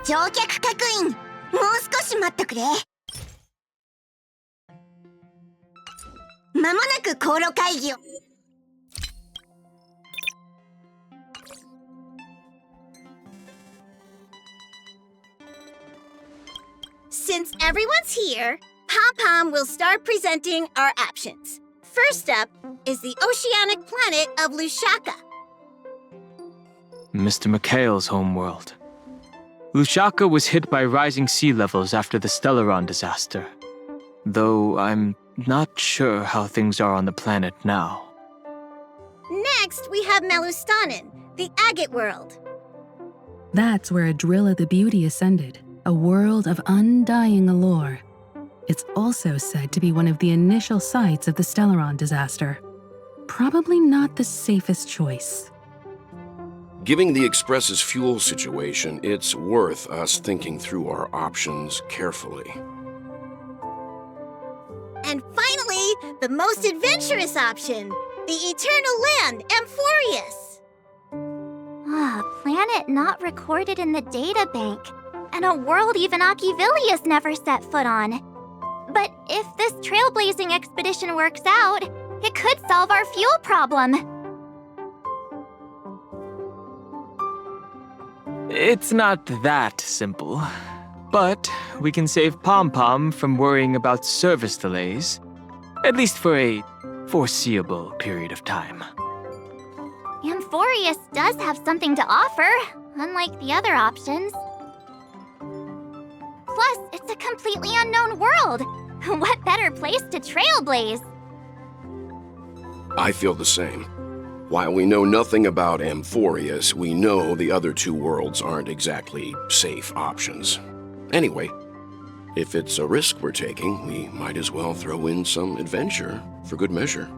乗客確認。もう少し待ってくれ。まもなく航路会議を。Since everyone's here, Pom-Pom will start presenting our options. First up is the oceanic planet of Lushaka. Mr. McHale's homeworld. Lushaka was hit by rising sea levels after the Stellaron disaster, though I'm not sure how things are on the planet now. Next, we have Melustanen, the agate world. That's where Adrilla the Beauty ascended, a world of undying allure. It's also said to be one of the initial sites of the Stellaron disaster. Probably not the safest choice. Given the Express's fuel situation, it's worth us thinking through our options carefully. And finally, the most adventurous option, the eternal land, Amphoreus. A planet not recorded in the databank, and a world even Achivilius never set foot on. But if this trailblazing expedition works out, it could solve our fuel problem. It's not that simple, but we can save Pom-Pom from worrying about service delays, at least for a foreseeable period of time. Amphoreus does have something to offer, unlike the other options. Plus, it's a completely unknown world. What better place to trailblaze? I feel the same. While we know nothing about Amphoreus, we know the other two worlds aren't exactly safe options. Anyway, if it's a risk we're taking, we might as well throw in some adventure for good measure.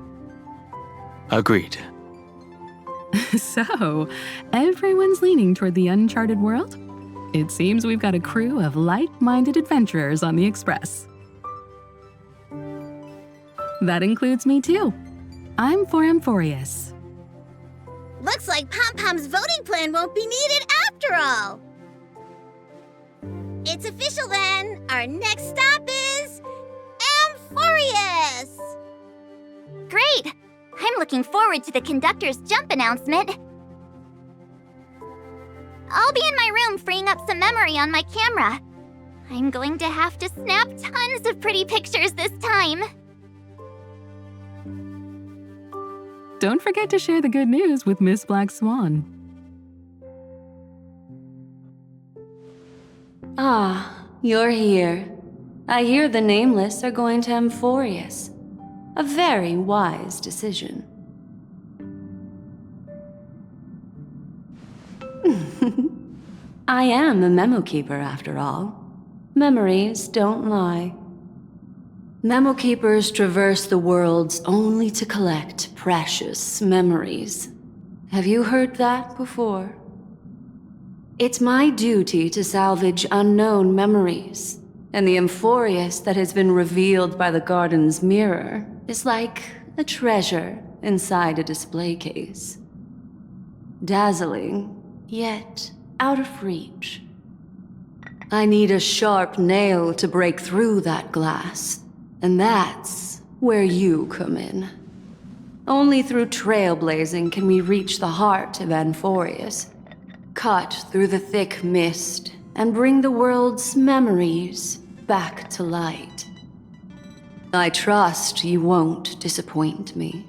Agreed. So, everyone's leaning toward the uncharted world? It seems we've got a crew of like-minded adventurers on the Express. That includes me too. I'm for Amphoreus. Looks like Pom-Pom's voting plan won't be needed after all. It's official then. Our next stop is Amphoreus. Great! I'm looking forward to the conductor's jump announcement. I'll be in my room freeing up some memory on my camera. I'm going to have to snap tons of pretty pictures this time. Don't forget to share the good news with Miss Black Swan. Ah, you're here. I hear the Nameless are going to Amphoreus. A very wise decision. I am a memo keeper, after all. Memories don't lie. Memo keepers traverse the worlds only to collect precious memories. Have you heard that before? It's my duty to salvage unknown memories, and the Amphoreus that has been revealed by the garden's mirror is like a treasure inside a display case. Dazzling, yet out of reach. I need a sharp nail to break through that glass, and that's where you come in. Only through trailblazing can we reach the heart of Amphoreus, cut through the thick mist, and bring the world's memories back to light. I trust you won't disappoint me.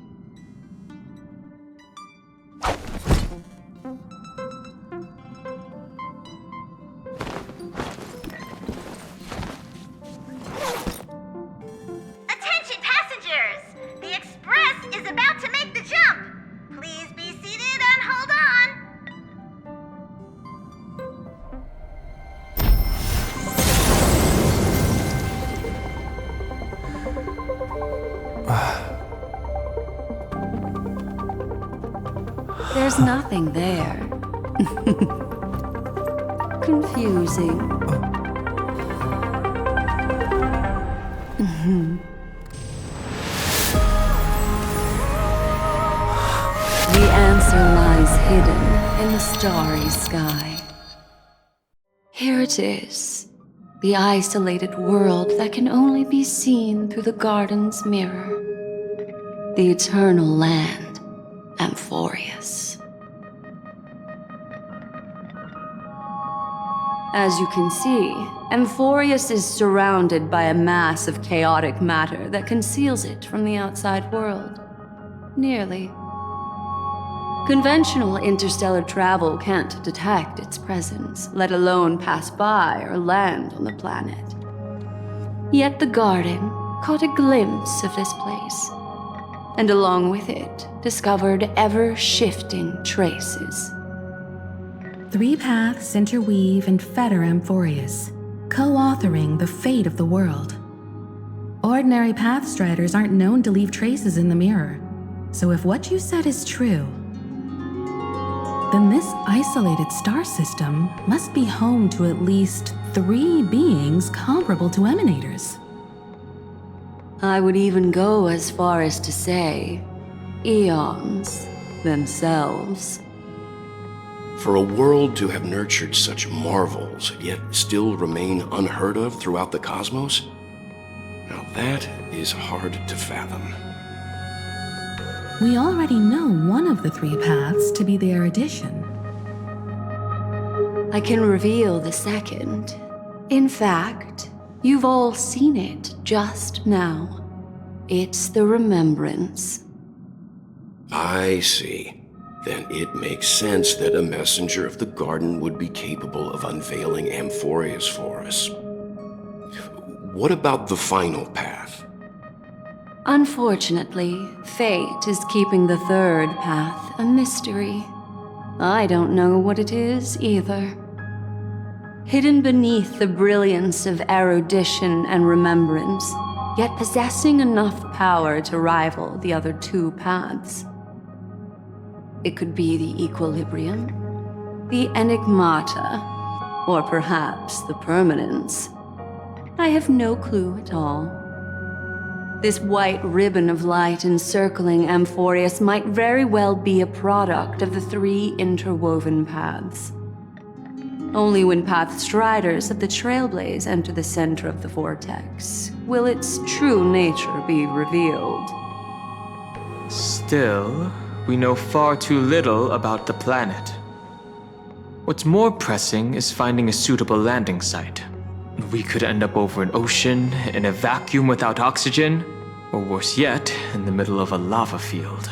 Attention passengers! The Express is about to make the jump. Please be seated and hold on. There's nothing there. Confusing. The answer lies hidden in the starry sky. Here it is. The isolated world that can only be seen through the garden's mirror. The eternal land, Amphoreus. As you can see, Amphoreus is surrounded by a mass of chaotic matter that conceals it from the outside world. Nearly. Conventional interstellar travel can't detect its presence, let alone pass by or land on the planet. Yet the garden caught a glimpse of this place, and along with it, discovered ever-shifting traces. 3 paths interweave and fetter Amphoreus, co-authoring the fate of the world. Ordinary pathstriders aren't known to leave traces in the mirror, so if what you said is true, then this isolated star system must be home to at least 3 beings comparable to emanators. I would even go as far as to say, eons themselves. For a world to have nurtured such marvels, yet still remain unheard of throughout the cosmos? Now that is hard to fathom. We already know one of the 3 paths to be the erudition. I can reveal the second. In fact, you've all seen it just now. It's the remembrance. I see. Then it makes sense that a messenger of the garden would be capable of unveiling Amphoreus for us. What about the final path? Unfortunately, fate is keeping the 3rd path a mystery. I don't know what it is either. Hidden beneath the brilliance of erudition and remembrance, yet possessing enough power to rival the other 2 paths. It could be the equilibrium, the enigmata, or perhaps the permanence. I have no clue at all. This white ribbon of light encircling Amphoreus might very well be a product of the 3 interwoven paths. Only when pathstriders of the Trailblaze enter the center of the vortex will its true nature be revealed. Still, we know far too little about the planet. What's more pressing is finding a suitable landing site. We could end up over an ocean, in a vacuum without oxygen, or worse yet, in the middle of a lava field.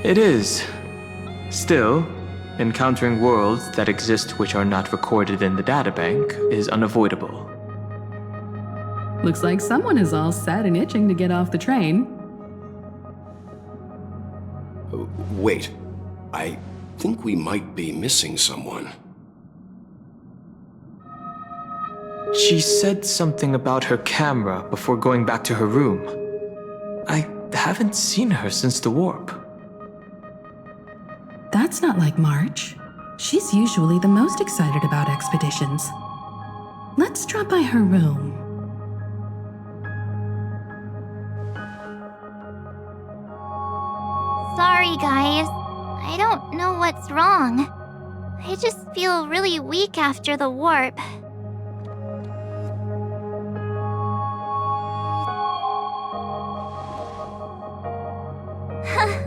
It is. Still, encountering worlds that exist which are not recorded in the databank is unavoidable. Looks like someone is all set and itching to get off the train. Wait, I think we might be missing someone. She said something about her camera before going back to her room. I haven't seen her since the warp. That's not like March. She's usually the most excited about expeditions. Let's drop by her room. Sorry, guys. I don't know what's wrong. I just feel really weak after the warp.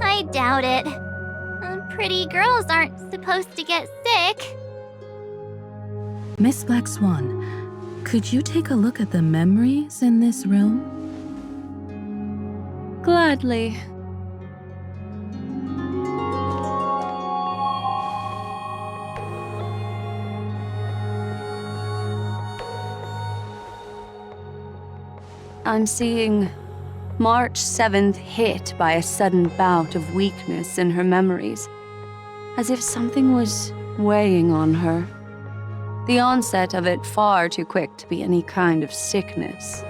I doubt it. Pretty girls aren't supposed to get sick. Miss Black Swan, could you take a look at the memories in this room? Gladly. I'm seeing March 7th hit by a sudden bout of weakness in her memories, as if something was weighing on her. The onset of it far too quick to be any kind of sickness.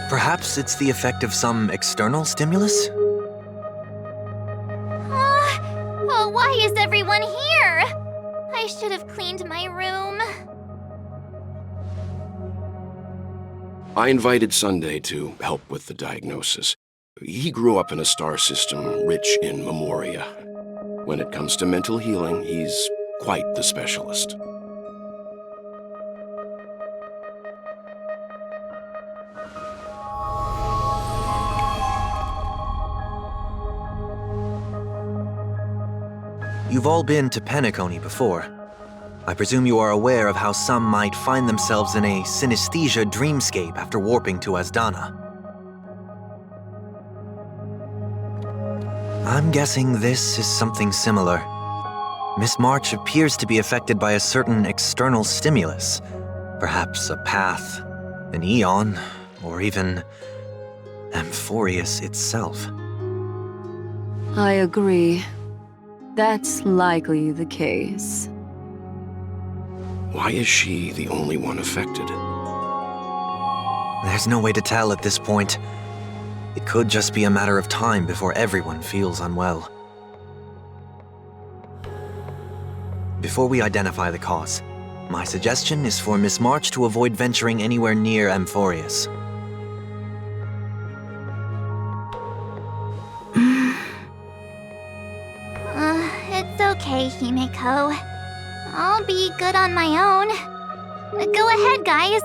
Perhaps it's the effect of some external stimulus? Oh, why is everyone here? I should have cleaned my room. I invited Sunday to help with the diagnosis. He grew up in a star system rich in memoria, When it comes to mental healing, he's quite the specialist. You've all been to Penacony before. I presume you are aware of how some might find themselves in a synesthesia dreamscape after warping to Asdana. I'm guessing this is something similar. Miss March appears to be affected by a certain external stimulus. Perhaps a path, an eon, or even Amphoreus itself. I agree. That's likely the case. Why is she the only one affected? There's no way to tell at this point. It could just be a matter of time before everyone feels unwell. Before we identify the cause, my suggestion is for Miss March to avoid venturing anywhere near Amphoreus. It's okay, Himeko. I'll be good on my own. Go ahead, guys.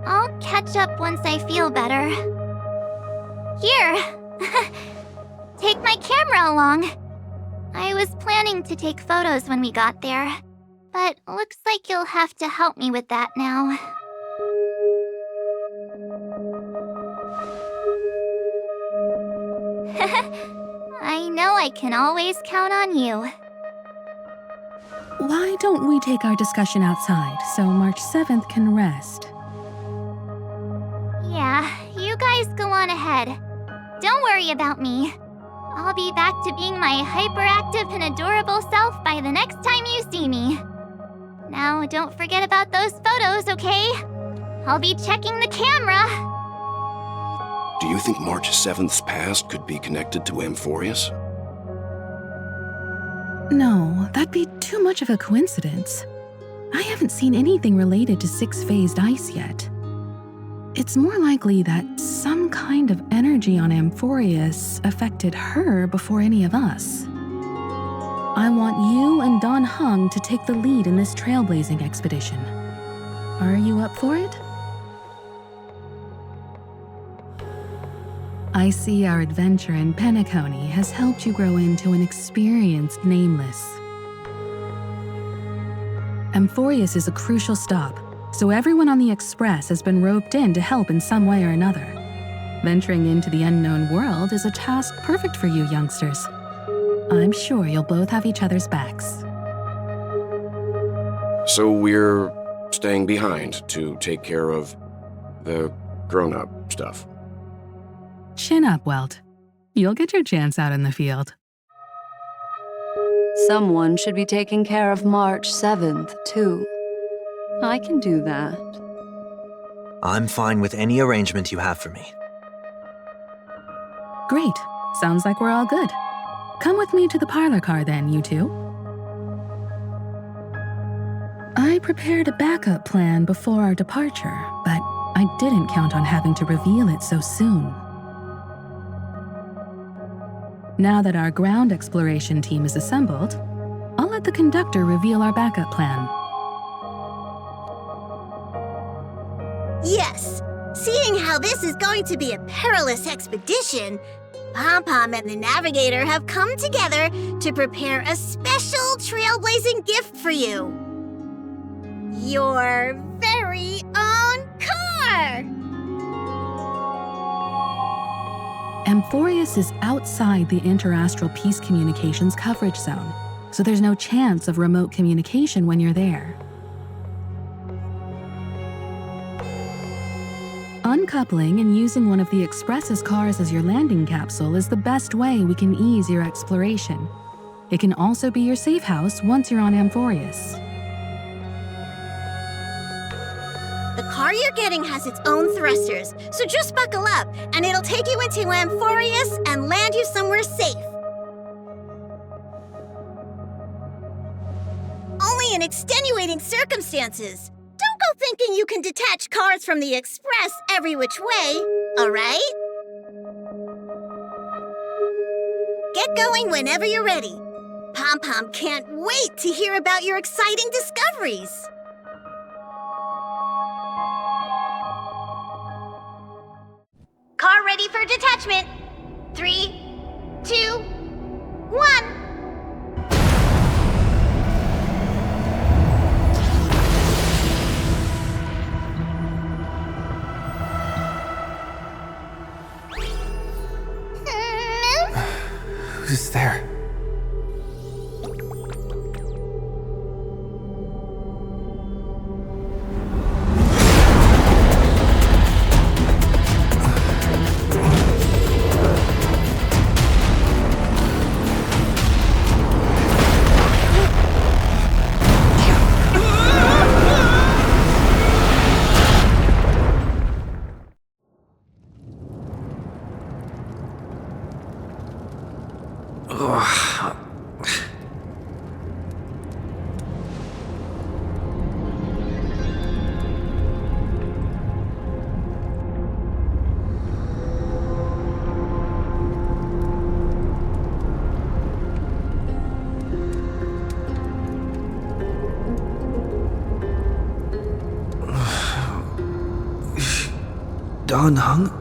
I'll catch up once I feel better. Here! Take my camera along. I was planning to take photos when we got there, but looks like you'll have to help me with that now. I know I can always count on you. Why don't we take our discussion outside so March 7th can rest? Yeah, you guys go on ahead. Don't worry about me. I'll be back to being my hyperactive and adorable self by the next time you see me. Now, don't forget about those photos, okay? I'll be checking the camera. Do you think March 7th's past could be connected to Amphoreus? No, that'd be too much of a coincidence. I haven't seen anything related to six-phased ice yet. It's more likely that some kind of energy on Amphoreus affected her before any of us. I want you and Don Hung to take the lead in this trailblazing expedition. Are you up for it? I see our adventure in Penacony has helped you grow into an experienced Nameless. Amphoreus is a crucial stop, so everyone on the Express has been roped in to help in some way or another. Venturing into the unknown world is a task perfect for you youngsters. I'm sure you'll both have each other's backs. So we're staying behind to take care of the grown-up stuff. Chin up, Welt. You'll get your chance out in the field. Someone should be taking care of March 7th, too. I can do that. I'm fine with any arrangement you have for me. Great. Sounds like we're all good. Come with me to the parlor car then, you two. I prepared a backup plan before our departure, but I didn't count on having to reveal it so soon. Now that our ground exploration team is assembled, I'll let the conductor reveal our backup plan. Yes, seeing how this is going to be a perilous expedition, Pom-Pom and the Navigator have come together to prepare a special trailblazing gift for you. Your very own car! Amphoreus is outside the interastral peace communications coverage zone, so there's no chance of remote communication when you're there. Uncoupling and using one of the Express's cars as your landing capsule is the best way we can ease your exploration. It can also be your safe house once you're on Amphoreus. The car you're getting has its own thrusters, so just buckle up, and it'll take you into Amphoreus and land you somewhere safe. Only in extenuating circumstances. Don't go thinking you can detach cars from the Express every which way, all right? Get going whenever you're ready. Pom-Pom can't wait to hear about your exciting discoveries. Car ready for detachment. 3, 2, 1. Who's there? Don Hung?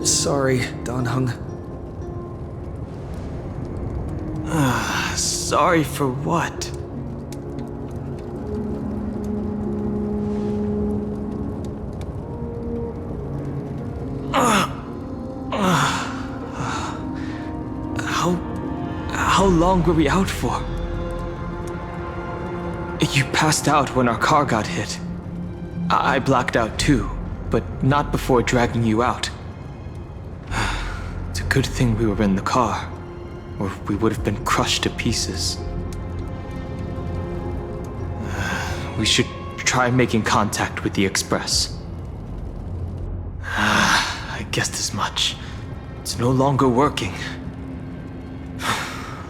Sorry, Don Hung. Sorry for what? How long were we out for? You passed out when our car got hit. I blacked out too, but not before dragging you out. It's a good thing we were in the car, or we would have been crushed to pieces. We should try making contact with the Express. I guessed as much. It's no longer working.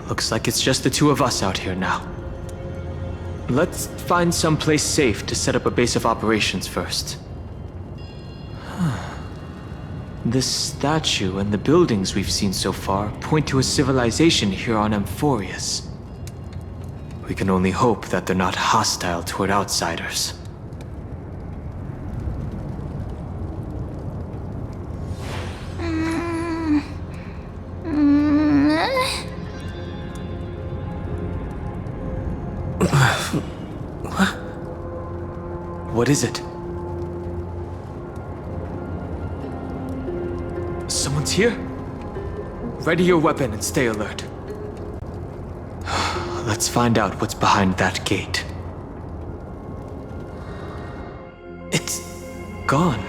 Looks like it's just the two of us out here now. Let's find someplace safe to set up a base of operations first. This statue and the buildings we've seen so far point to a civilization here on Amphoreus. We can only hope that they're not hostile toward outsiders. What is it? Someone's here? Ready your weapon and stay alert. Let's find out what's behind that gate. It's gone.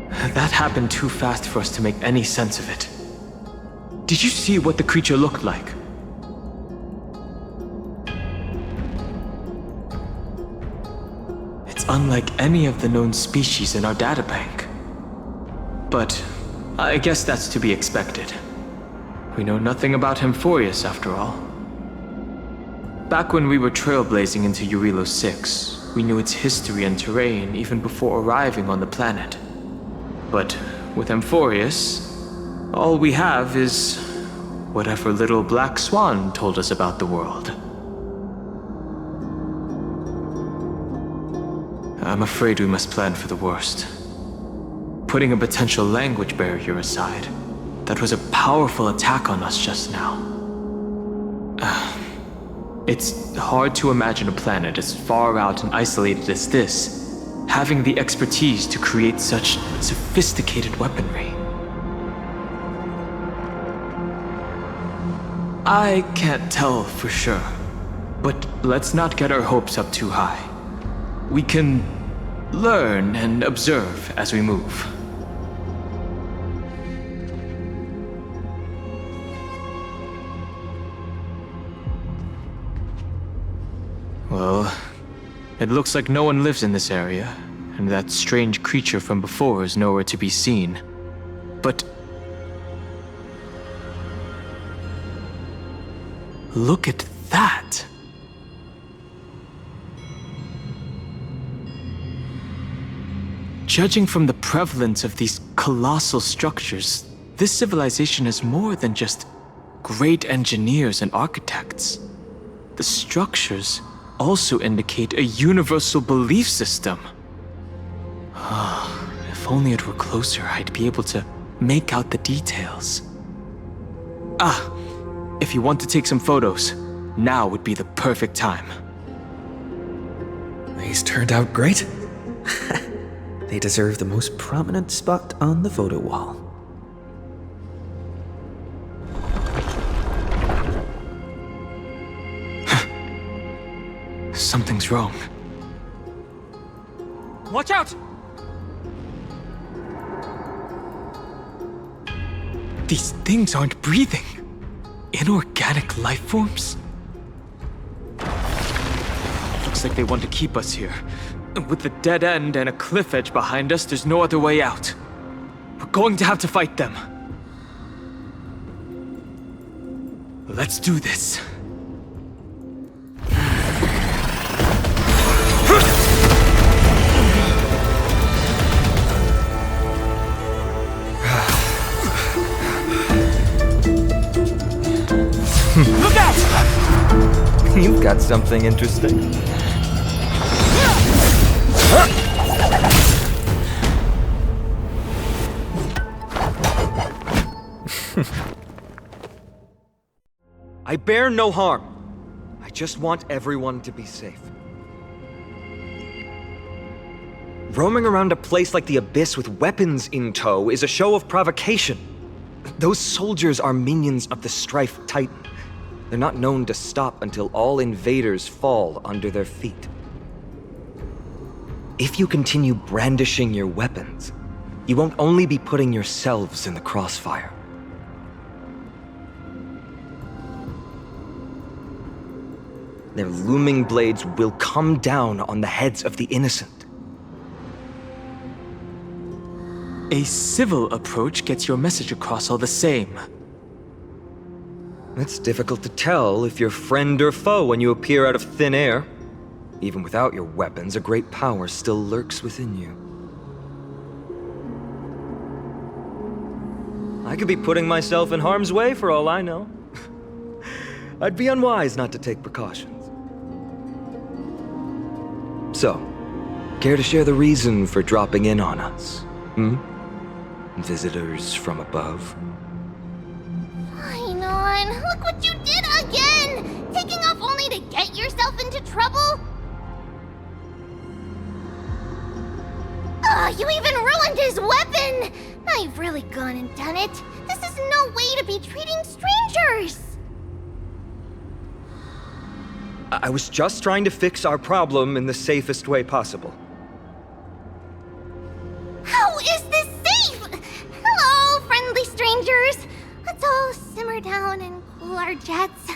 That happened too fast for us to make any sense of it. Did you see what the creature looked like? It's unlike any of the known species in our databank. But I guess that's to be expected. We know nothing about Amphoreus after all. Back when we were trailblazing into Eurilo 6, we knew its history and terrain even before arriving on the planet. But with Amphoreus, all we have is whatever little black swan told us about the world. I'm afraid we must plan for the worst. Putting a potential language barrier aside, that was a powerful attack on us just now. It's hard to imagine a planet as far out and isolated as this, having the expertise to create such sophisticated weaponry. I can't tell for sure, but let's not get our hopes up too high. We can learn and observe as we move. Well, it looks like no one lives in this area, and that strange creature from before is nowhere to be seen. But look at that! Judging from the prevalence of these colossal structures, this civilization is more than just great engineers and architects. The structures also indicate a universal belief system. If only it were closer, I'd be able to make out the details. If you want to take some photos, now would be the perfect time. These turned out great. They deserve the most prominent spot on the photo wall. Something's wrong. Watch out! These things aren't breathing. Inorganic life forms? Looks like they want to keep us here. With the dead end and a cliff edge behind us, there's no other way out. We're going to have to fight them. Let's do this. Look out! You've got something interesting. I bear no harm. I just want everyone to be safe. Roaming around a place like the Abyss with weapons in tow is a show of provocation. Those soldiers are minions of the Strife Titan. They're not known to stop until all invaders fall under their feet. If you continue brandishing your weapons, you won't only be putting yourselves in the crossfire. Their looming blades will come down on the heads of the innocent. A civil approach gets your message across all the same. It's difficult to tell if you're friend or foe when you appear out of thin air. Even without your weapons, a great power still lurks within you. I could be putting myself in harm's way for all I know. I'd be unwise not to take precautions. So, care to share the reason for dropping in on us? Visitors from above? Fine on, look what you did again! Taking off only to get yourself into trouble? You even ruined his weapon! Now you've really gone and done it. This is no way to be treating strangers! I was just trying to fix our problem in the safest way possible. How is this safe? Hello, friendly strangers. Let's all simmer down and cool our jets.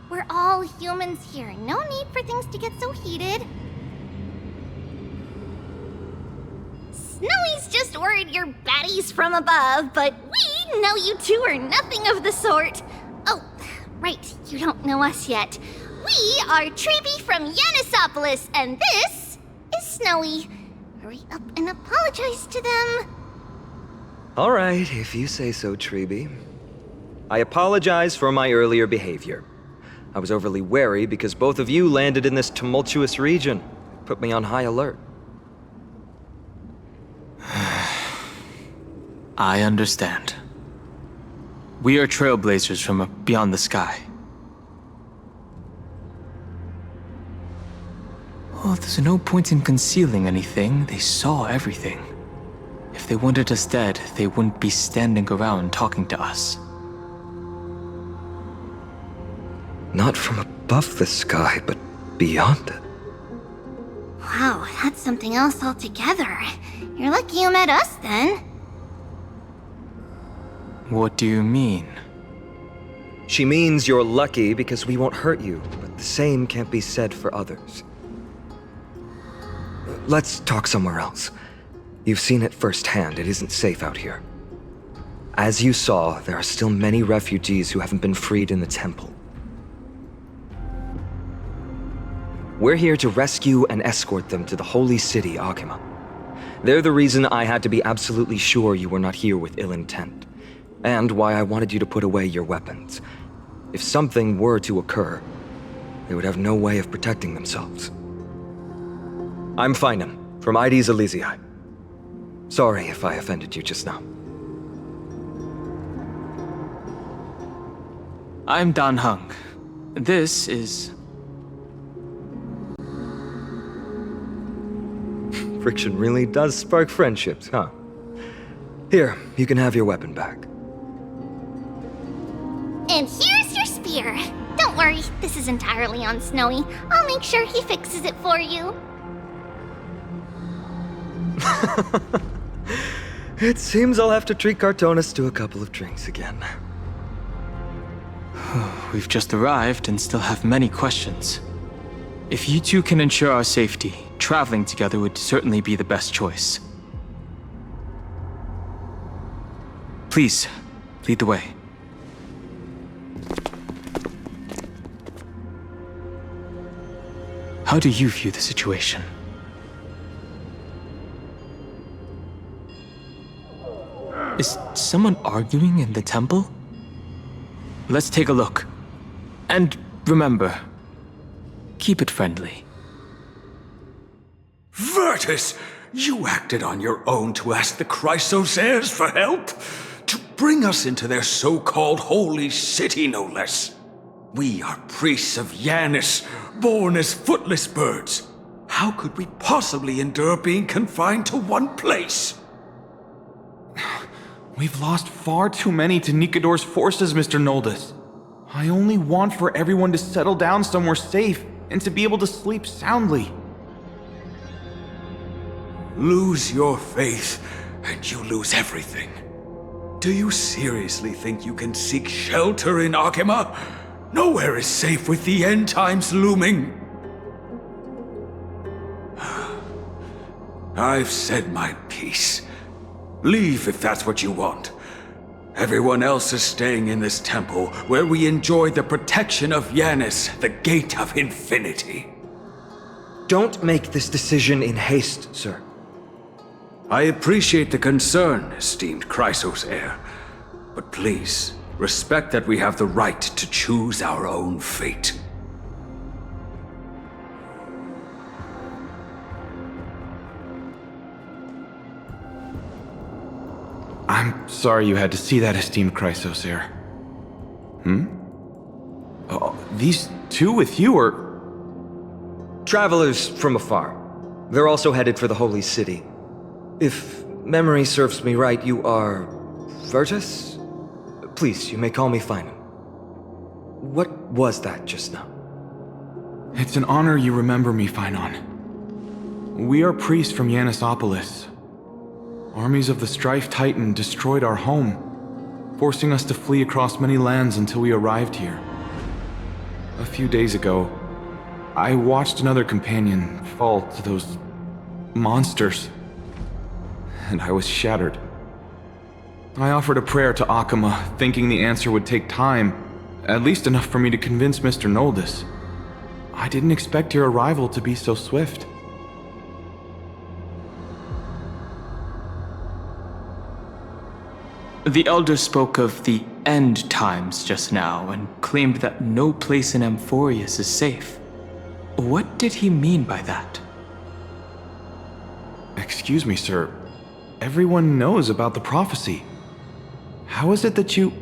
We're all humans here. No need for things to get so heated. Snowy's just worried you're baddies from above, but we know you two are nothing of the sort. Oh, right, you don't know us yet. We are Treeby from Yanisopolis, and this is Snowy. Hurry up and apologize to them. All right, if you say so, Treeby. I apologize for my earlier behavior. I was overly wary because both of you landed in this tumultuous region. Put me on high alert. I understand. We are trailblazers from beyond the sky. Well, there's no point in concealing anything. They saw everything. If they wanted us dead, they wouldn't be standing around talking to us. Not from above the sky, but beyond it. Wow, that's something else altogether. You're lucky you met us then. What do you mean? She means you're lucky because we won't hurt you, but the same can't be said for others. Let's talk somewhere else. You've seen it firsthand, it isn't safe out here. As you saw, there are still many refugees who haven't been freed in the temple. We're here to rescue and escort them to the holy city, Akima. They're the reason I had to be absolutely sure you were not here with ill intent, and why I wanted you to put away your weapons. If something were to occur, they would have no way of protecting themselves. I'm Finan, from ID's Elysiae. Sorry if I offended you just now. I'm Dan Hung. This is... Friction really does spark friendships, huh? Here, you can have your weapon back. And here's your spear. Don't worry, this is entirely on Snowy. I'll make sure he fixes it for you. It seems I'll have to treat Cartonis to a couple of drinks again. We've just arrived and still have many questions. If you two can ensure our safety, traveling together would certainly be the best choice. Please, lead the way. How do you view the situation? Is someone arguing in the temple? Let's take a look. And remember, keep it friendly. Virtus! You acted on your own to ask the Chrysos heirs for help? To bring us into their so-called holy city, no less. We are priests of Yanis, born as footless birds. How could we possibly endure being confined to one place? We've lost far too many to Nikador's forces, Mr. Noldus. I only want for everyone to settle down somewhere safe and to be able to sleep soundly. Lose your faith, and you lose everything. Do you seriously think you can seek shelter in Akima? Nowhere is safe with the end times looming. I've said my piece. Leave if that's what you want. Everyone else is staying in this temple where we enjoy the protection of Yanis, the Gate of Infinity. Don't make this decision in haste, sir. I appreciate the concern, esteemed Chrysos heir. But please, respect that we have the right to choose our own fate. I'm sorry you had to see that, esteemed Chrysos heir. Oh, these two with you are... Travelers from afar. They're also headed for the holy city. If memory serves me right, you are... Virtus? Please, you may call me Finan. What was that just now? It's an honor you remember me, Finan. We are priests from Yanisopolis. Armies of the Strife Titan destroyed our home, forcing us to flee across many lands until we arrived here. A few days ago, I watched another companion fall to those monsters, and I was shattered. I offered a prayer to Akima, thinking the answer would take time, at least enough for me to convince Mr. Noldus. I didn't expect your arrival to be so swift. The Elder spoke of the end times just now and claimed that no place in Amphoreus is safe. What did he mean by that? Excuse me, sir. Everyone knows about the prophecy. How is it that you...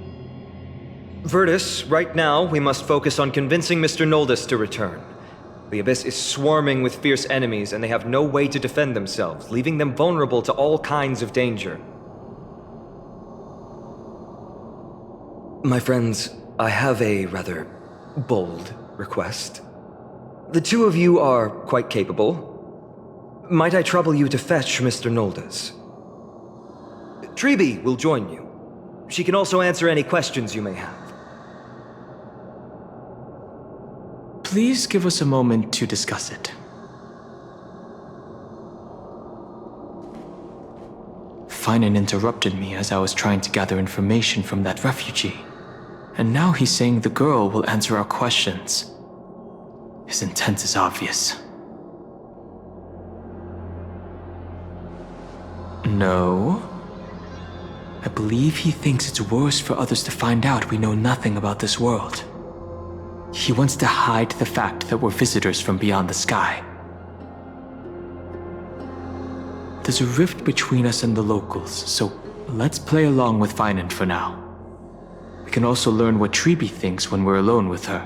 Virtus, right now we must focus on convincing Mr. Noldus to return. The Abyss is swarming with fierce enemies and they have no way to defend themselves, leaving them vulnerable to all kinds of danger. My friends, I have a rather bold request. The two of you are quite capable. Might I trouble you to fetch Mr. Noldes? Treeby will join you. She can also answer any questions you may have. Please give us a moment to discuss it. Finan interrupted me as I was trying to gather information from that refugee. And now he's saying the girl will answer our questions. His intent is obvious. No. I believe he thinks it's worse for others to find out we know nothing about this world. He wants to hide the fact that we're visitors from beyond the sky. There's a rift between us and the locals, so let's play along with Finan for now. We can also learn what Treeby thinks when we're alone with her.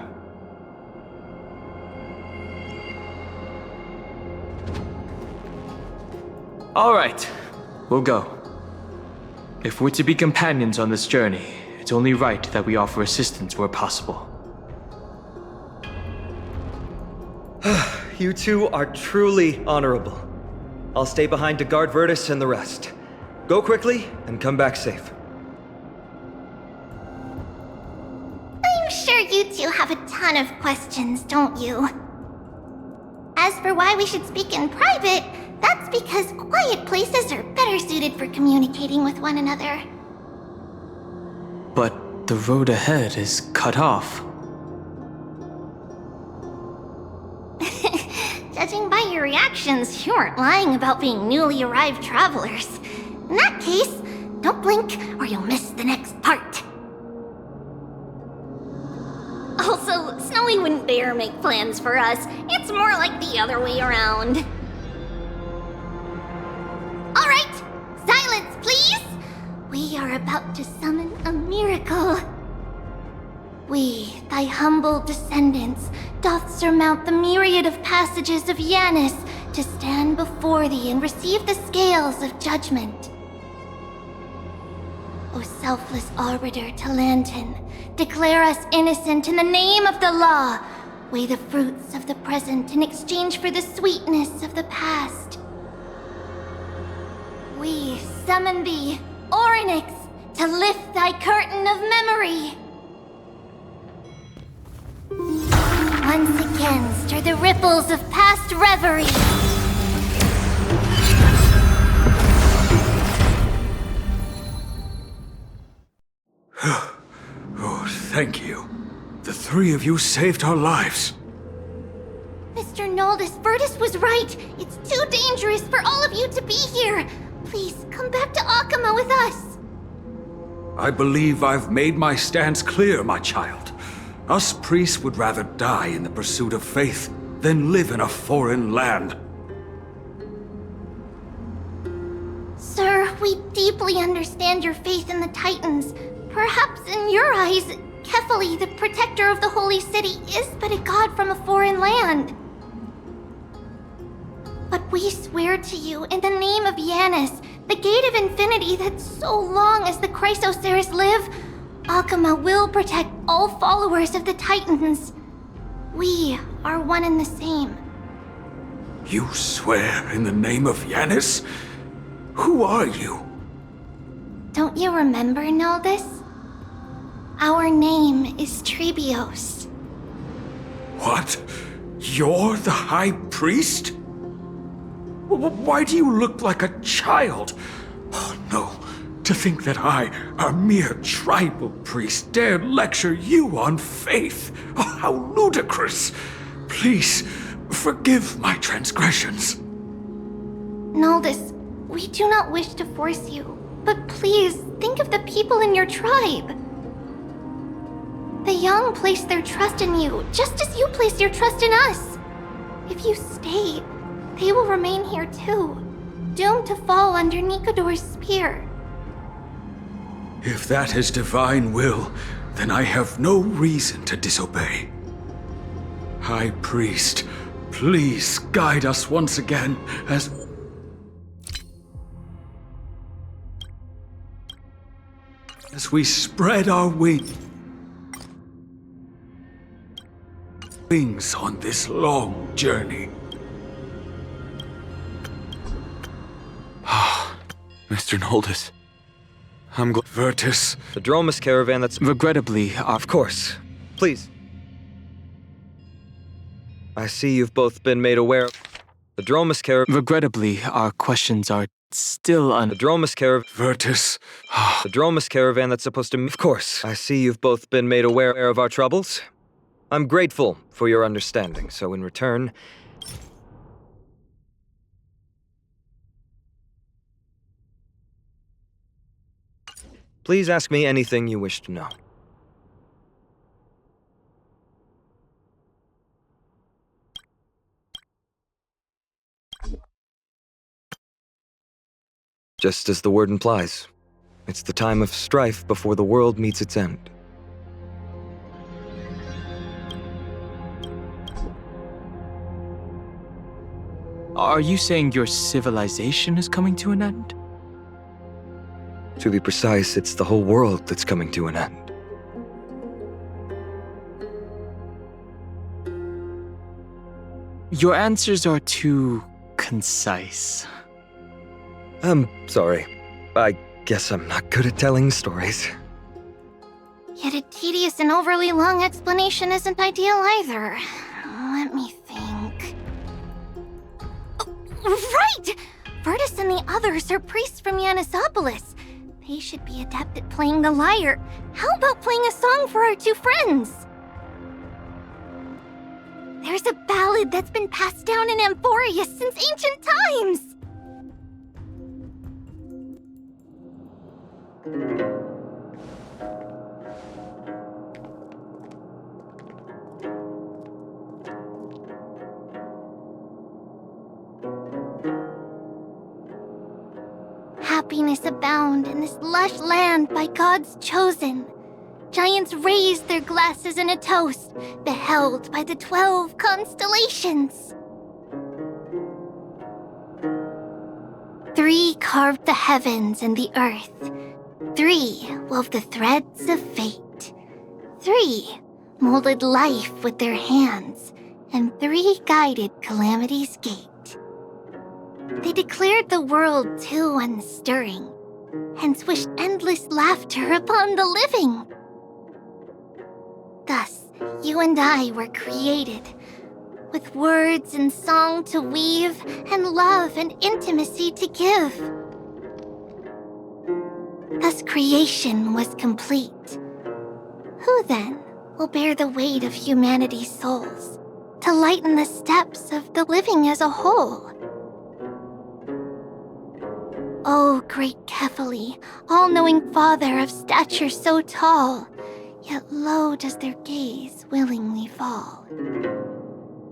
All right, we'll go. If we're to be companions on this journey, it's only right that we offer assistance where possible. You two are truly honorable. I'll stay behind to guard Virtus and the rest. Go quickly and come back safe. I'm sure you two have a ton of questions, don't you? As for why we should speak in private, that's because quiet places are better suited for communicating with one another. But the road ahead is cut off. Judging by your reactions, you aren't lying about being newly arrived travelers. In that case, don't blink or you'll miss the next part. Also, Snowy wouldn't dare make plans for us. It's more like the other way around. Alright, silence please! We are about to summon a miracle. We, thy humble descendants, doth surmount the myriad of passages of Yanis to stand before thee and receive the scales of judgment. O selfless arbiter Talantin, declare us innocent in the name of the law. Weigh the fruits of the present in exchange for the sweetness of the past. We summon thee, Orynyx, to lift thy curtain of memory. Once again, stir the ripples of past reverie. Oh, thank you. The three of you saved our lives. Mr. Noldes, Virtus was right. It's too dangerous for all of you to be here. Please, come back to Akama with us. I believe I've made my stance clear, my child. Us priests would rather die in the pursuit of faith than live in a foreign land. Sir, we deeply understand your faith in the Titans. Perhaps in your eyes, Kefali, the protector of the Holy City, is but a god from a foreign land. But we swear to you in the name of Yanis, the Gate of Infinity, that so long as the Chrysoceres live, Akama will protect all followers of the Titans. We are one and the same. You swear in the name of Yanis? Who are you? Don't you remember, Noldes? Our name is Trebios. What? You're the High Priest? Why do you look like a child? Oh no, to think that I, a mere tribal priest, dare lecture you on faith. Oh, how ludicrous. Please, forgive my transgressions. Noldes, we do not wish to force you, but please think of the people in your tribe. The young place their trust in you, just as you place your trust in us. If you stay, they will remain here too, doomed to fall under Nikodor's spear. If that is divine will, then I have no reason to disobey. High Priest, please guide us once again as we spread our wings. Things on this long journey. Mr. Noldus, I'm glad. Virtus. The Dromus caravan that's... Regrettably, Of course. Please. I see you've both been made aware of... The Dromus caravan... Regrettably, our questions are still The Dromus caravan... Virtus. The Dromus caravan that's supposed to... Of course. I see you've both been made aware of our troubles. I'm grateful for your understanding, so in return... Please ask me anything you wish to know. Just as the word implies, it's the time of strife before the world meets its end. Are you saying your civilization is coming to an end? To be precise, it's the whole world that's coming to an end. Your answers are too concise. I'm sorry. I guess I'm not good at telling stories. Yet a tedious and overly long explanation isn't ideal either. Let me think. Oh, right! Virtus and the others are priests from Yanisopolis. They should be adept at playing the lyre. How about playing a song for our two friends? There's a ballad that's been passed down in Amphoreus since ancient times! Happiness abound in this lush land by God's chosen. Giants raised their glasses in a toast, beheld by the 12 constellations. 3 carved the heavens and the earth. 3 wove the threads of fate. 3 molded life with their hands, and 3 guided calamity's gate. They declared the world too unstirring, hence wished endless laughter upon the living. Thus, you and I were created, with words and song to weave, and love and intimacy to give. Thus creation was complete. Who then will bear the weight of humanity's souls, to lighten the steps of the living as a whole? O great Kephali, all-knowing Father of stature so tall, yet low does their gaze willingly fall.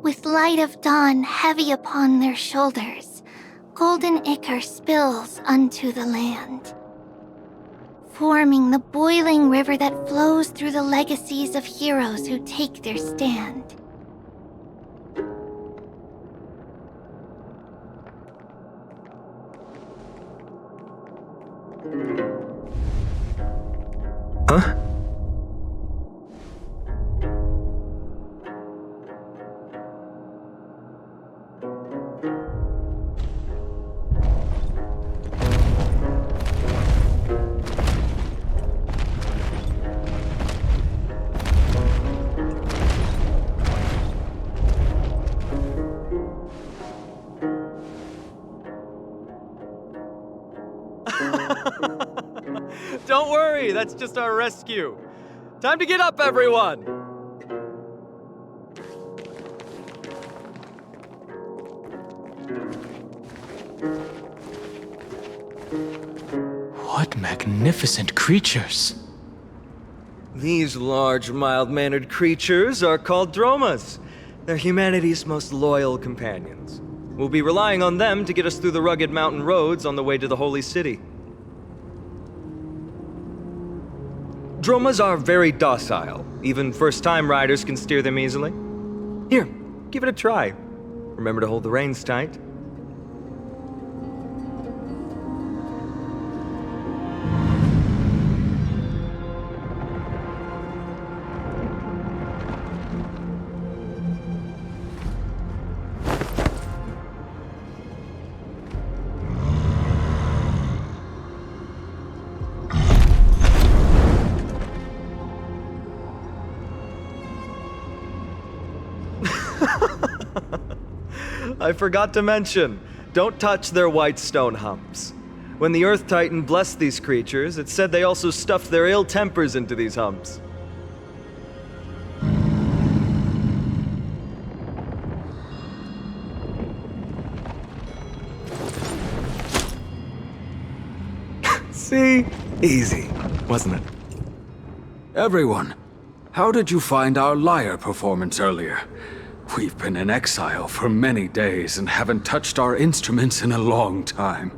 With light of dawn heavy upon their shoulders, golden ichor spills unto the land, forming the boiling river that flows through the legacies of heroes who take their stand. Huh? Don't worry, that's just our rescue. Time to get up, everyone! What magnificent creatures! These large, mild-mannered creatures are called Dromas. They're humanity's most loyal companions. We'll be relying on them to get us through the rugged mountain roads on the way to the Holy City. Dromas are very docile. Even first-time riders can steer them easily. Here, give it a try. Remember to hold the reins tight. I forgot to mention, don't touch their white stone humps. When the Earth Titan blessed these creatures, it said they also stuffed their ill tempers into these humps. See? Easy, wasn't it? Everyone, how did you find our lyre performance earlier? We've been in exile for many days and haven't touched our instruments in a long time.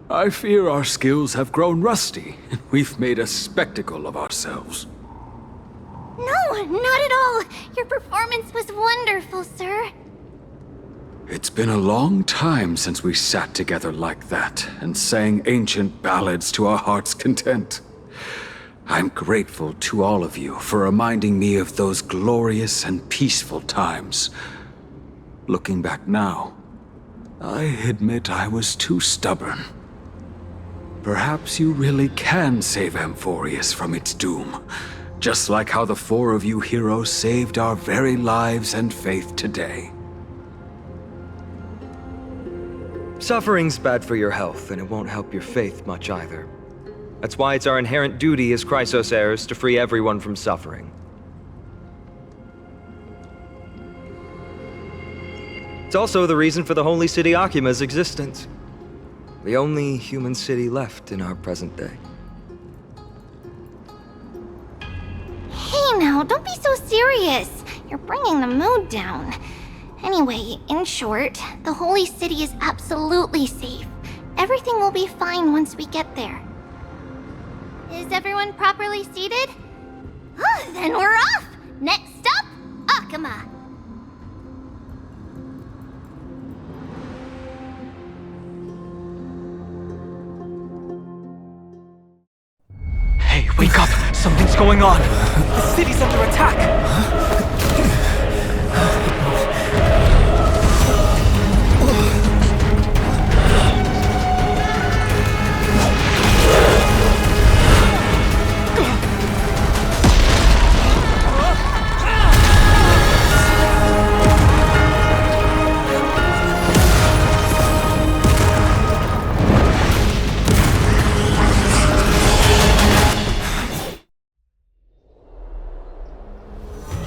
I fear our skills have grown rusty, and we've made a spectacle of ourselves. No, not at all. Your performance was wonderful, sir. It's been a long time since we sat together like that and sang ancient ballads to our heart's content. I'm grateful to all of you for reminding me of those glorious and peaceful times. Looking back now, I admit I was too stubborn. Perhaps you really can save Amphoreus from its doom, just like how the four of you heroes saved our very lives and faith today. Suffering's bad for your health, and it won't help your faith much either. That's why it's our inherent duty as Chrysos heirs to free everyone from suffering. It's also the reason for the Holy City Akima's existence. The only human city left in our present day. Hey now, don't be so serious. You're bringing the mood down. Anyway, in short, the Holy City is absolutely safe. Everything will be fine once we get there. Is everyone properly seated? Then we're off! Next stop, Akima! Hey, wake up! Something's going on! The city's under attack!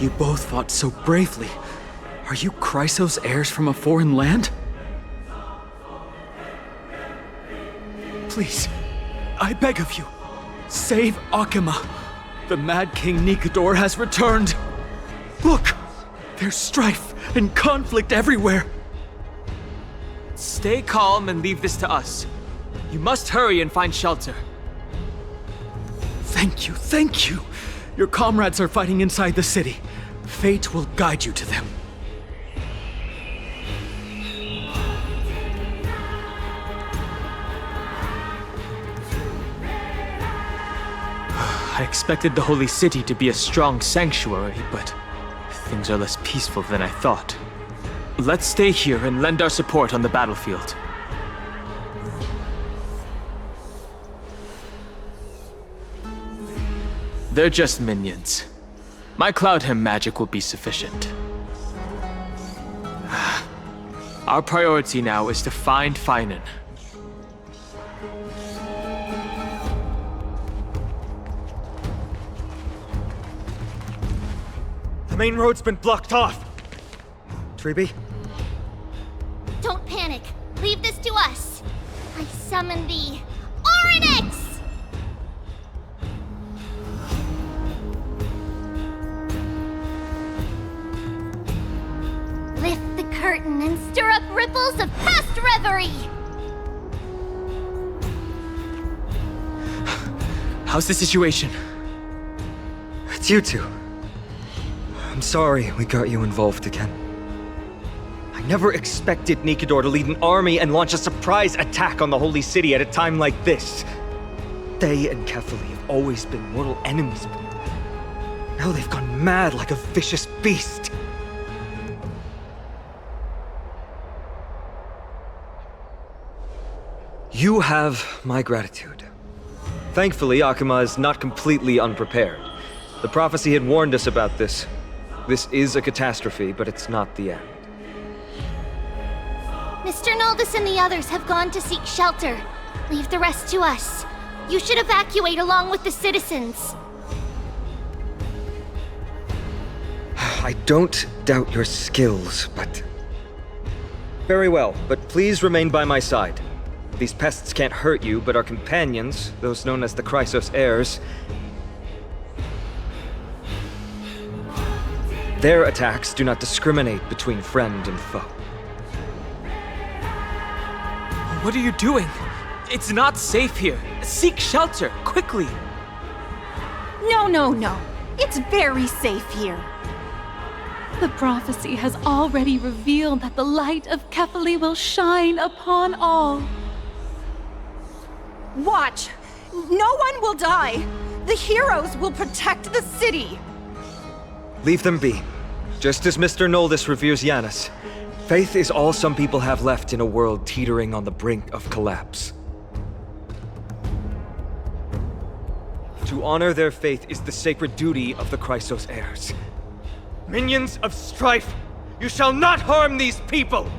You both fought so bravely. Are you Chrysos heirs from a foreign land? Please, I beg of you, save Akima. The Mad King Nikador has returned. Look, there's strife and conflict everywhere. Stay calm and leave this to us. You must hurry and find shelter. Thank you, thank you. Your comrades are fighting inside the city. Fate will guide you to them. I expected the Holy City to be a strong sanctuary, but things are less peaceful than I thought. Let's stay here and lend our support on the battlefield. They're just minions. My Cloudhem magic will be sufficient. Our priority now is to find Finan. The main road's been blocked off! Treeby? Don't panic. Leave this to us. I summon the Oryx! Lift the curtain and stir up ripples of past reverie! How's the situation? It's you two. I'm sorry we got you involved again. I never expected Nikador to lead an army and launch a surprise attack on the Holy City at a time like this. They and Kefali have always been mortal enemies, but now they've gone mad like a vicious beast. You have my gratitude. Thankfully, Akima is not completely unprepared. The prophecy had warned us about this. This is a catastrophe, but it's not the end. Mr. Naldis and the others have gone to seek shelter. Leave the rest to us. You should evacuate along with the citizens. I don't doubt your skills, but... Very well, but please remain by my side. These pests can't hurt you, but our companions, those known as the Chrysos heirs... Their attacks do not discriminate between friend and foe. What are you doing? It's not safe here. Seek shelter, quickly. No. It's very safe here. The prophecy has already revealed that the light of Kefali will shine upon all. Watch! No one will die! The heroes will protect the city! Leave them be. Just as Mr. Naldis reveres Janus, faith is all some people have left in a world teetering on the brink of collapse. To honor their faith is the sacred duty of the Chrysos heirs. Minions of strife, you shall not harm these people!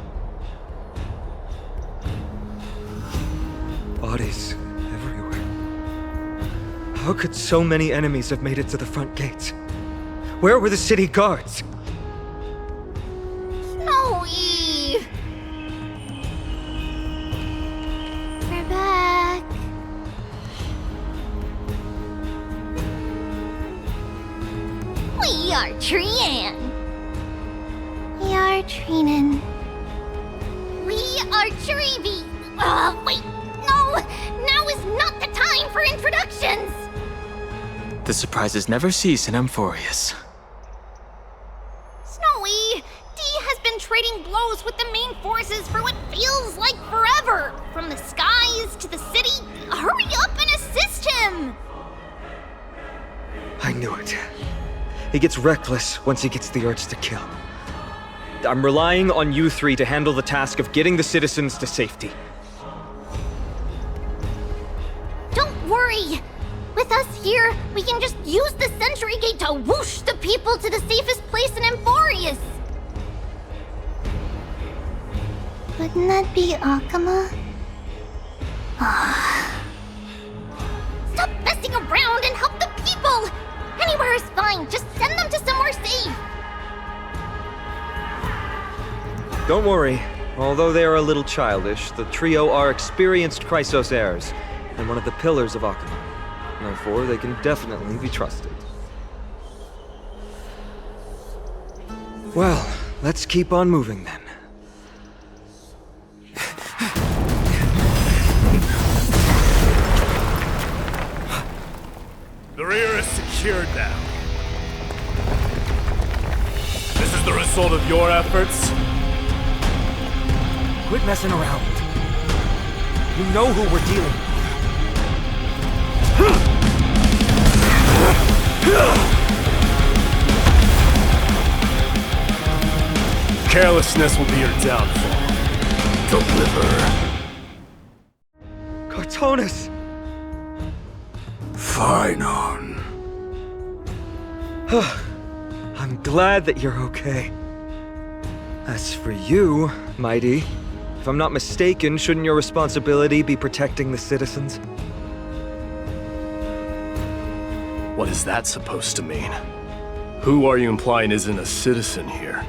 Bodies everywhere. How could so many enemies have made it to the front gates? Where were the city guards? Snowy! We're back. We are Trian. We are Trinan. We are Trevi. Wait, no! Now is not the time for introductions! The surprises never cease in Amphoreus. Snowy, D has been trading blows with the main forces for what feels like forever. From the skies to the city. Hurry up and assist him! I knew it. He gets reckless once he gets the urge to kill. I'm relying on you three to handle the task of getting the citizens to safety. Don't worry! With us here, we can just use the sentry gate to whoosh the people to the safest place in Amphoreus! Wouldn't that be Akama? Stop messing around and help the people! Anywhere is fine, just send them to somewhere safe! Don't worry. Although they are a little childish, the trio are experienced Chrysos heirs, and one of the pillars of Akama. Therefore, they can definitely be trusted. Well, let's keep on moving then. The rear is secured now. This is the result of your efforts? Quit messing around. You know who we're dealing with. Carelessness will be your downfall. Deliver. Cartonus! Phynon. I'm glad that you're okay. As for you, Mighty, if I'm not mistaken, shouldn't your responsibility be protecting the citizens? What is that supposed to mean? Who are you implying isn't a citizen here?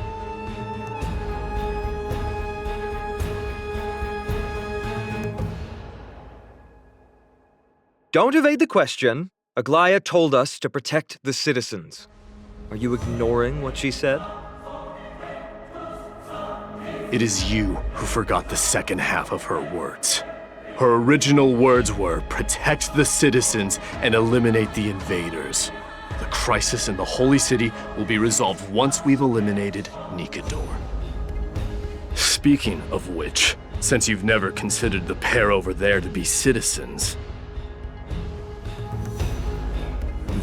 Don't evade the question. Aglaia told us to protect the citizens. Are you ignoring what she said? It is you who forgot the second half of her words. Her original words were, protect the citizens and eliminate the invaders. The crisis in the Holy City will be resolved once we've eliminated Nikador. Speaking of which, since you've never considered the pair over there to be citizens,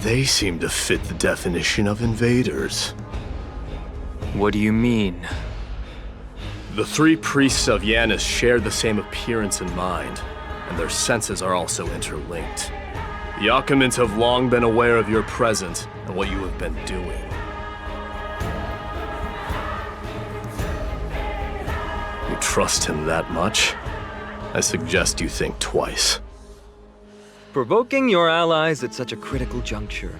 they seem to fit the definition of invaders. What do you mean? The three priests of Janus share the same appearance and mind, and their senses are also interlinked. The Akamans have long been aware of your presence and what you have been doing. You trust him that much, I suggest you think twice. Provoking your allies at such a critical juncture.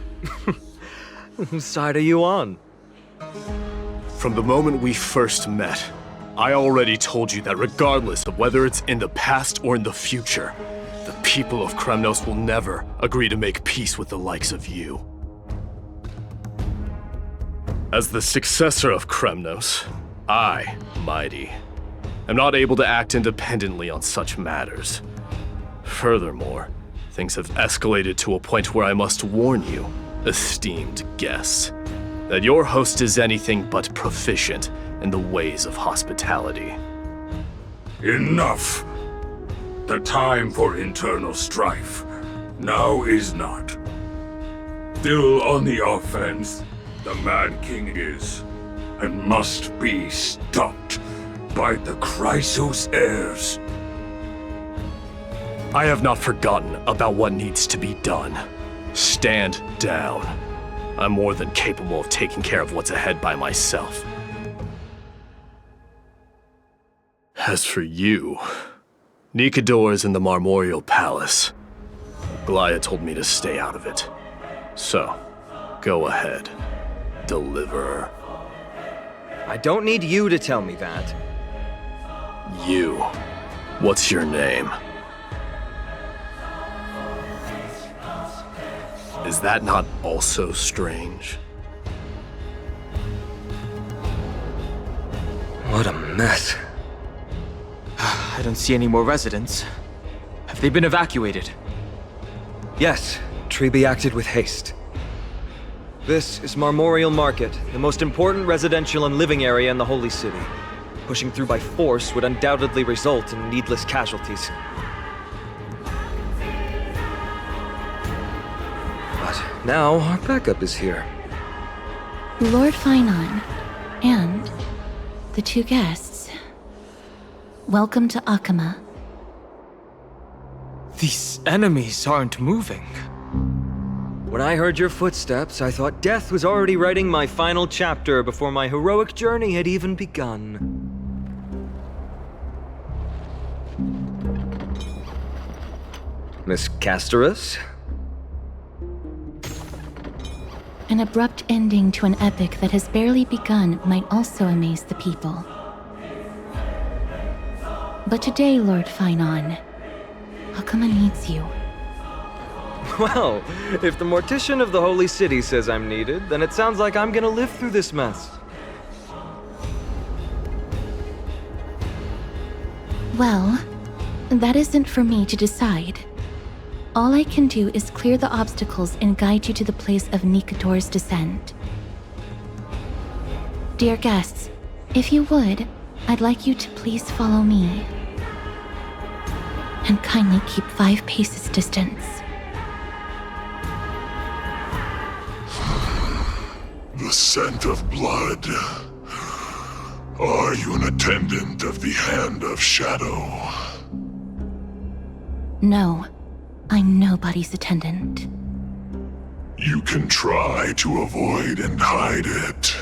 Whose side are you on? From the moment we first met, I already told you that regardless of whether it's in the past or in the future, the people of Kremnos will never agree to make peace with the likes of you. As the successor of Kremnos, I, Mighty, am not able to act independently on such matters. Furthermore, things have escalated to a point where I must warn you, esteemed guest, that your host is anything but proficient in the ways of hospitality. Enough! The time for internal strife now is not. Still on the offense, the Mad King is, and must be stopped by the Chrysos heirs. I have not forgotten about what needs to be done. Stand down. I'm more than capable of taking care of what's ahead by myself. As for you, Nikador is in the Marmorial Palace. Glaya told me to stay out of it. So, go ahead. Deliver. I don't need you to tell me that. You. What's your name? Is that not also strange? What a mess. I don't see any more residents. Have they been evacuated? Yes, Treby acted with haste. This is Marmorial Market, the most important residential and living area in the Holy City. Pushing through by force would undoubtedly result in needless casualties. But now our backup is here. Lord Finon, and the two guests. Welcome to Akama. These enemies aren't moving. When I heard your footsteps, I thought death was already writing my final chapter before my heroic journey had even begun. Miss Castorus? An abrupt ending to an epic that has barely begun might also amaze the people. But today, Lord Finon, Akama needs you. Well, if the Mortician of the Holy City says I'm needed, then it sounds like I'm gonna live through this mess. Well, that isn't for me to decide. All I can do is clear the obstacles and guide you to the place of Nikador's descent. Dear guests, if you would, I'd like you to please follow me. And kindly keep 5 paces distance. The scent of blood. Are you an attendant of the Hand of Shadow? No, I'm nobody's attendant. You can try to avoid and hide it.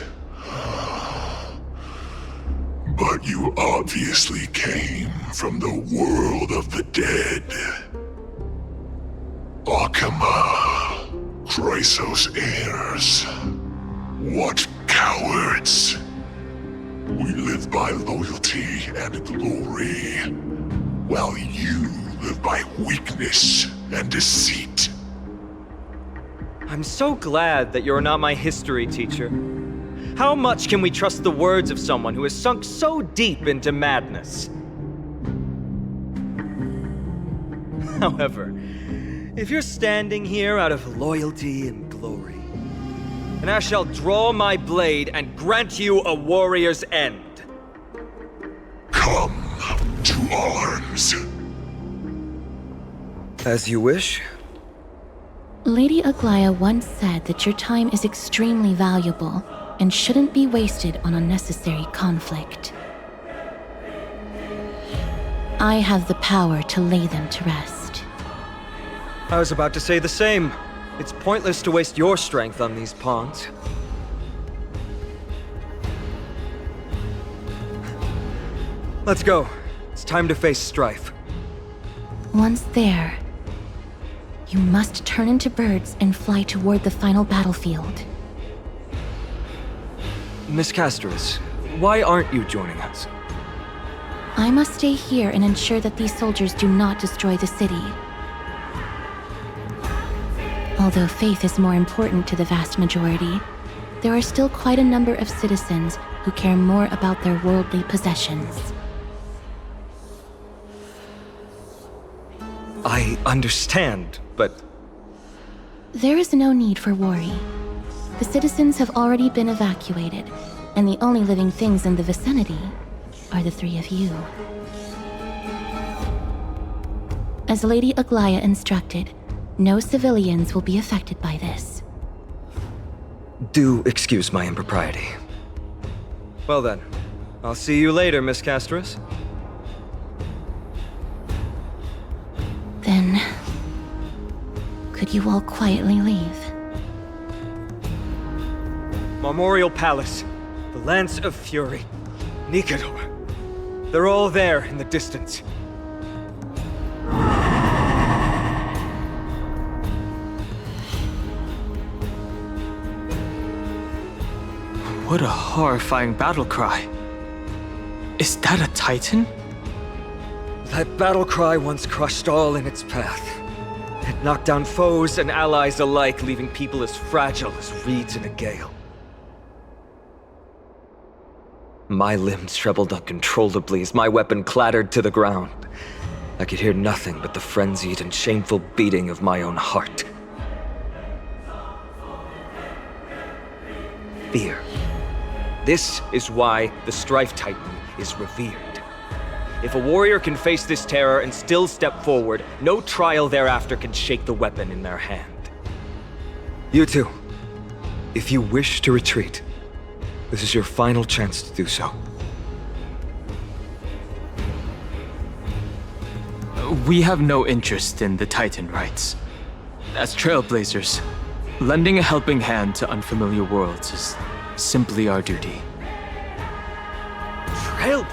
But you obviously came from the world of the dead. Akama, Chrysos heirs. What cowards! We live by loyalty and glory, while you live by weakness and deceit. I'm so glad that you're not my history teacher. How much can we trust the words of someone who has sunk so deep into madness? However, if you're standing here out of loyalty and glory, and I shall draw my blade and grant you a warrior's end. Come to arms. As you wish. Lady Aglaya once said that your time is extremely valuable and shouldn't be wasted on unnecessary conflict. I have the power to lay them to rest. I was about to say the same. It's pointless to waste your strength on these pawns. Let's go. It's time to face strife. Once there, you must turn into birds and fly toward the final battlefield. Miss Casterus, why aren't you joining us? I must stay here and ensure that these soldiers do not destroy the city. Although faith is more important to the vast majority, there are still quite a number of citizens who care more about their worldly possessions. I understand, but... There is no need for worry. The citizens have already been evacuated, and the only living things in the vicinity are the three of you. As Lady Aglaya instructed, no civilians will be affected by this. Do excuse my impropriety. Well then, I'll see you later, Miss Casterus. Then, could you all quietly leave? Memorial Palace, the Lance of Fury, Nikador. They're all there in the distance. What a horrifying battle cry. Is that a Titan? That battle cry once crushed all in its path. It knocked down foes and allies alike, leaving people as fragile as reeds in a gale. My limbs trembled uncontrollably as my weapon clattered to the ground. I could hear nothing but the frenzied and shameful beating of my own heart. Fear. This is why the Strife Titan is revered. If a warrior can face this terror and still step forward, no trial thereafter can shake the weapon in their hand. You two, if you wish to retreat, this is your final chance to do so. We have no interest in the Titan rights. As trailblazers, lending a helping hand to unfamiliar worlds is simply our duty. Trailblazer?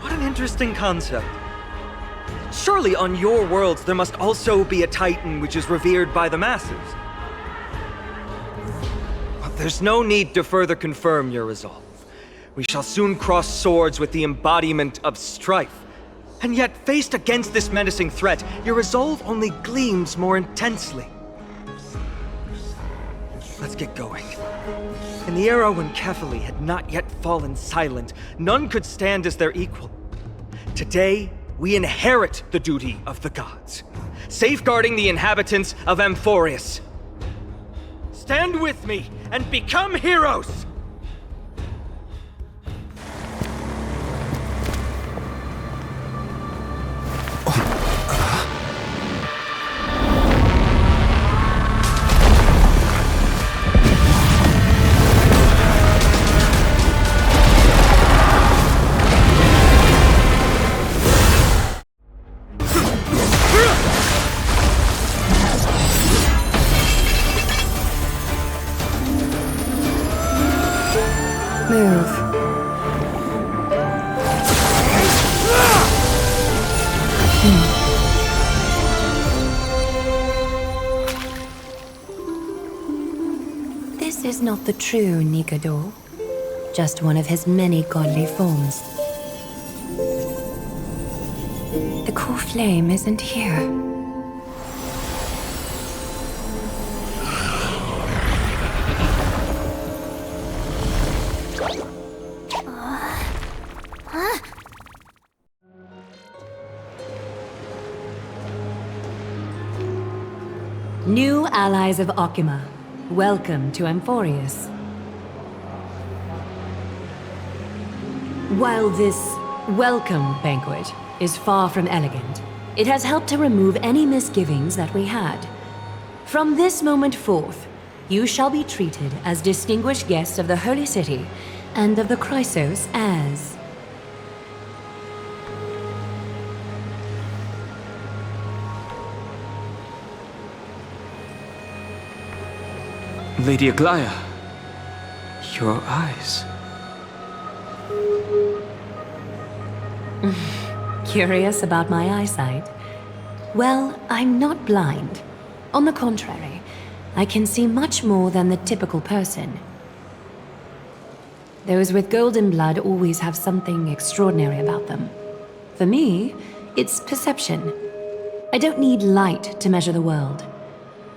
What an interesting concept. Surely on your worlds there must also be a Titan which is revered by the masses. But there's no need to further confirm your resolve. We shall soon cross swords with the embodiment of strife. And yet, faced against this menacing threat, your resolve only gleams more intensely. Let's get going. In the era when Kefali had not yet fallen silent, none could stand as their equal. Today, we inherit the duty of the gods, safeguarding the inhabitants of Amphoreus. Stand with me and become heroes! This is not the true Nikador, just one of his many godly forms. The core flame isn't here. New allies of Okima, welcome to Amphoreus. While this welcome banquet is far from elegant, it has helped to remove any misgivings that we had. From this moment forth, you shall be treated as distinguished guests of the Holy City and of the Chrysos as... Lady Aglaya, your eyes. Curious about my eyesight? Well, I'm not blind. On the contrary, I can see much more than the typical person. Those with golden blood always have something extraordinary about them. For me, it's perception. I don't need light to measure the world.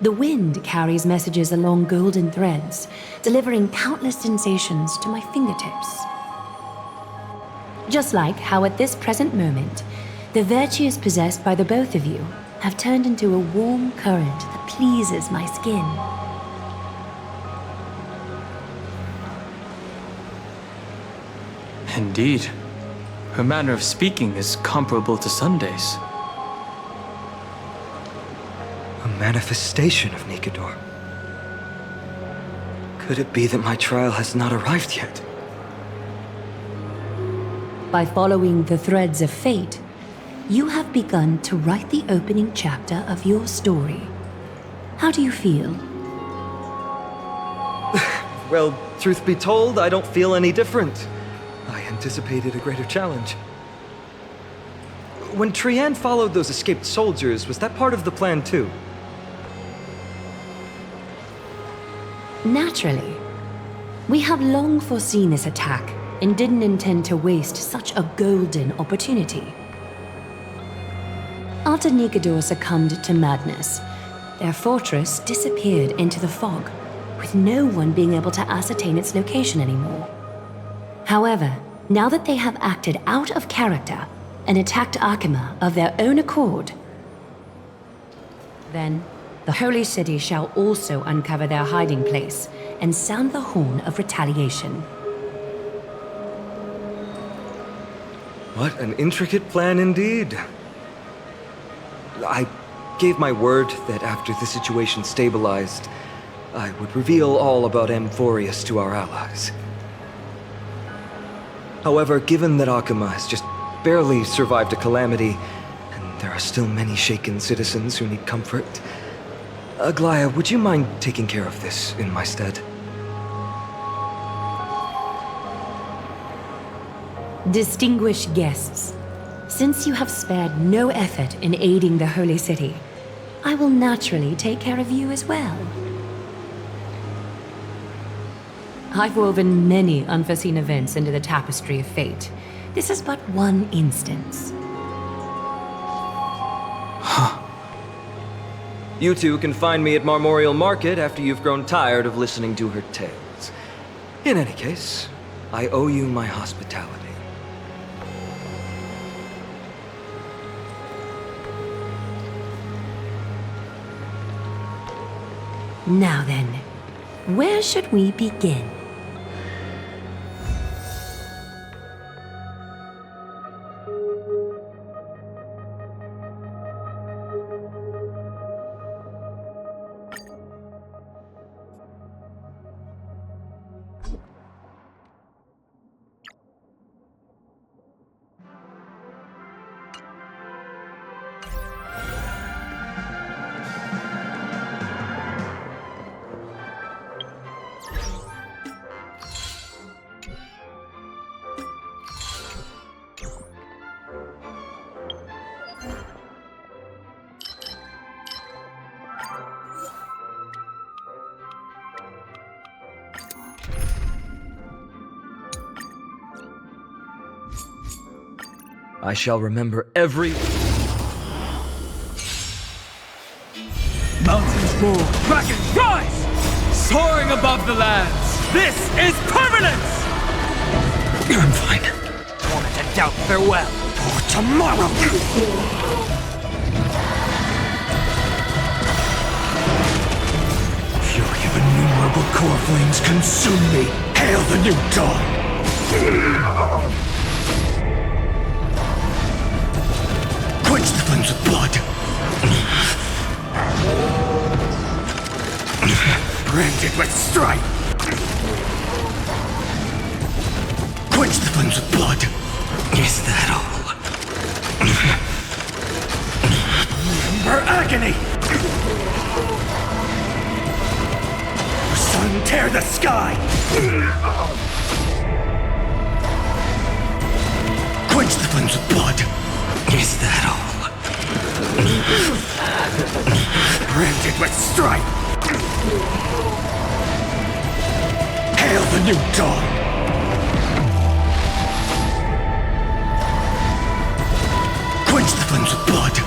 The wind carries messages along golden threads, delivering countless sensations to my fingertips. Just like how at this present moment, the virtues possessed by the both of you have turned into a warm current that pleases my skin. Indeed. Her manner of speaking is comparable to Sunday's. A manifestation of Nikedor. Could it be that my trial has not arrived yet? By following the threads of fate, you have begun to write the opening chapter of your story. How do you feel? Well, truth be told, I don't feel any different. I anticipated a greater challenge. When Trianne followed those escaped soldiers, was that part of the plan too? Naturally. We have long foreseen this attack and didn't intend to waste such a golden opportunity. After Nikedor succumbed to madness, their fortress disappeared into the fog, with no one being able to ascertain its location anymore. However, now that they have acted out of character and attacked Arkema of their own accord, then the Holy City shall also uncover their hiding place and sound the horn of retaliation. What an intricate plan indeed. I gave my word that after the situation stabilized, I would reveal all about Amphoreus to our allies. However, given that Arkema has just barely survived a calamity, and there are still many shaken citizens who need comfort, Aglaya, would you mind taking care of this in my stead? Distinguished guests, since you have spared no effort in aiding the Holy City, I will naturally take care of you as well. I've woven many unforeseen events into the tapestry of fate. This is but one instance. You two can find me at Marmorial Market after you've grown tired of listening to her tales. In any case, I owe you my hospitality. Now then, where should we begin? I shall remember every... Mountains roar, dragons rise! Soaring above the lands! This is permanence! I'm fine. Wanted to doubt farewell. For tomorrow! Fury of innumerable core flames consume me! Hail the new dawn! Quench the flames of blood! Branded with strife! Quench the flames of blood! Is that all? Remember agony! Sun, tear the sky! Quench Quench the flames with blood. Is that all? Branded with strife. Hail the new dawn. Quench the flames with blood.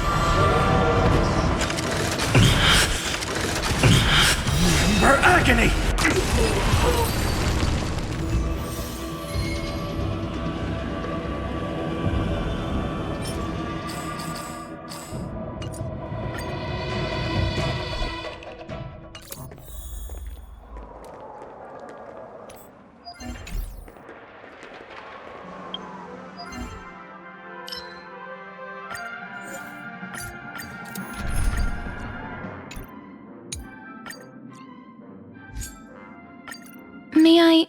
Remember agony. May I...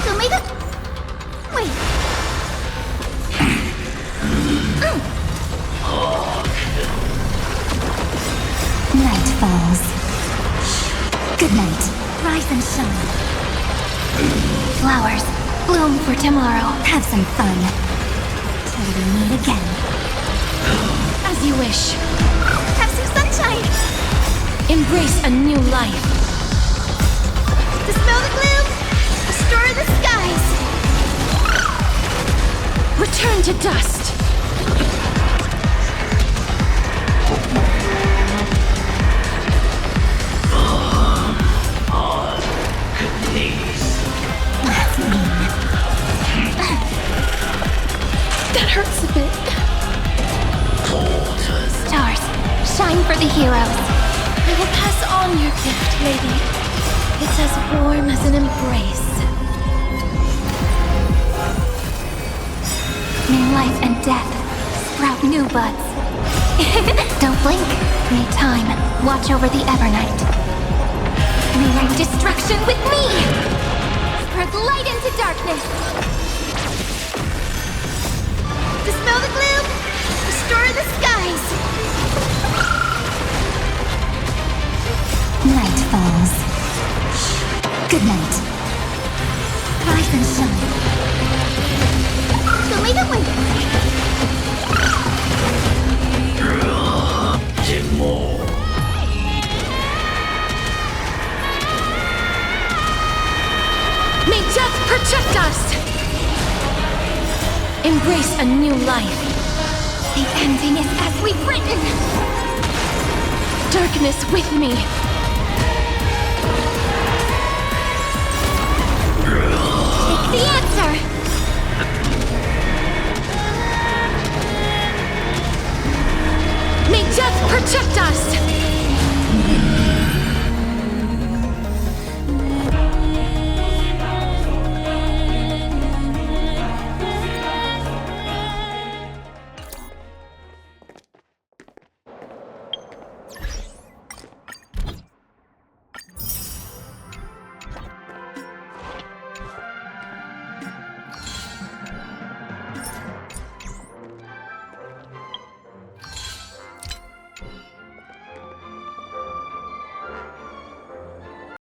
Omega... Wait. Night falls. Good night. Rise and shine. Flowers, bloom for tomorrow. Have some fun. Till we meet again. As you wish. Have some sunshine. Embrace a new life. Dispel the gloom. Restore the skies. Return to dust. That hurts a bit. Stars, shine for the heroes. I will pass on your gift, lady. It's as warm as an embrace. May life and death sprout new buds. Don't blink. May time watch over the Evernight. May rain destruction with me. Spread light into darkness. Dispel the gloom. Restore the skies. Night falls. Good night. Rise and shine. Show me the way. May death protect us! Embrace a new life. The ending is as we've written. Darkness with me. Take the answer. May death protect